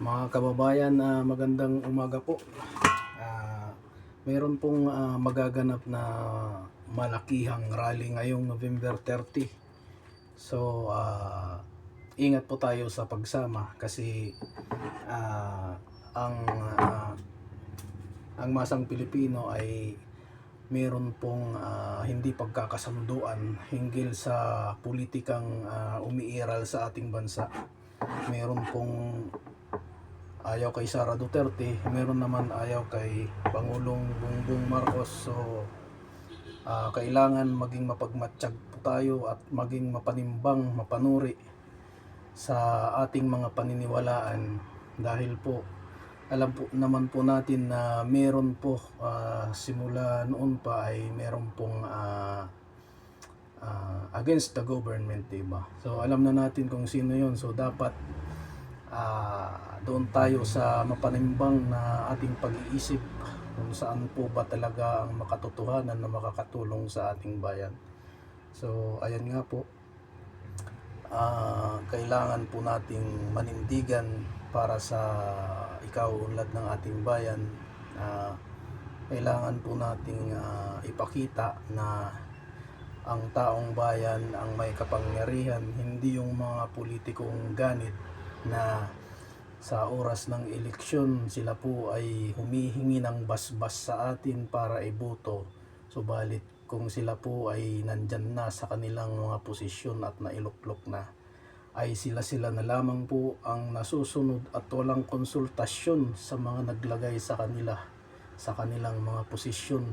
Mga kababayan, magandang umaga po. Mayroon pong magaganap na malakihang rally ngayong November 30. So, ingat po tayo sa pagsama kasi ang ah, ang masang Pilipino ay mayroon pong hindi pagkakasunduan hinggil sa politikang umiiral sa ating bansa. Mayroon pong ayaw kay Sara Duterte, meron naman ayaw kay Pangulong Bongbong Marcos. So, kailangan maging mapagmatsyag po tayo at maging mapanimbang, mapanuri sa ating mga paniniwalaan dahil po alam po naman po natin na meron po simula noon pa ay meron pong against the government, diba? So alam na natin kung sino yon. So dapat doon tayo sa mapanimbang na ating pag-iisip kung saan po ba talaga ang makatotohanan na makakatulong sa ating bayan. So ayan nga po, kailangan po nating manindigan para sa ikaunlad ng ating bayan. Kailangan po nating ipakita na ang taong bayan ang may kapangyarihan, hindi yung mga politikong ganit na sa oras ng eleksyon sila po ay humihingi ng basbas sa atin para iboto. Subalit kung sila po ay nandyan na sa kanilang mga posisyon at nailuklok na, ay sila na lamang po ang nasusunod at walang konsultasyon sa mga naglagay sa kanila sa kanilang mga posisyon.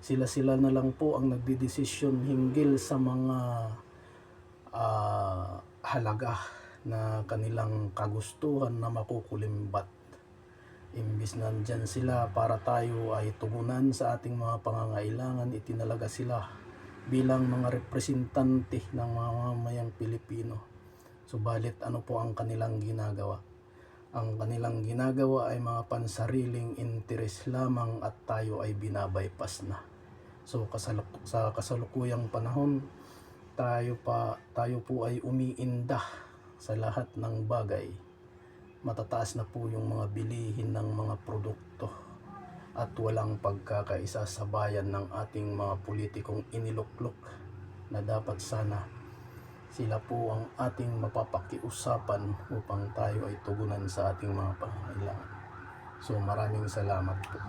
Sila na lang po ang nagdidesisyon hinggil sa mga halaga na kanilang kagustuhan na makukulimbat. Imbis na nandyan sila para tayo ay tugunan sa ating mga pangangailangan, itinalaga sila bilang mga representante ng mga mamamayang Pilipino. Subalit ano po ang kanilang ginagawa? Ang kanilang ginagawa ay mga pansariling interes lamang at tayo ay binabypass na. So sa kasalukuyang panahon, tayo po ay umiinda sa lahat ng bagay. Matataas na po yung mga bilihin ng mga produkto at walang pagkakaisa sa bayan ng ating mga politikong iniluklok na dapat sana sila po ang ating mapapakiusapan upang tayo ay tugunan sa ating mga pangangailangan. So maraming salamat po.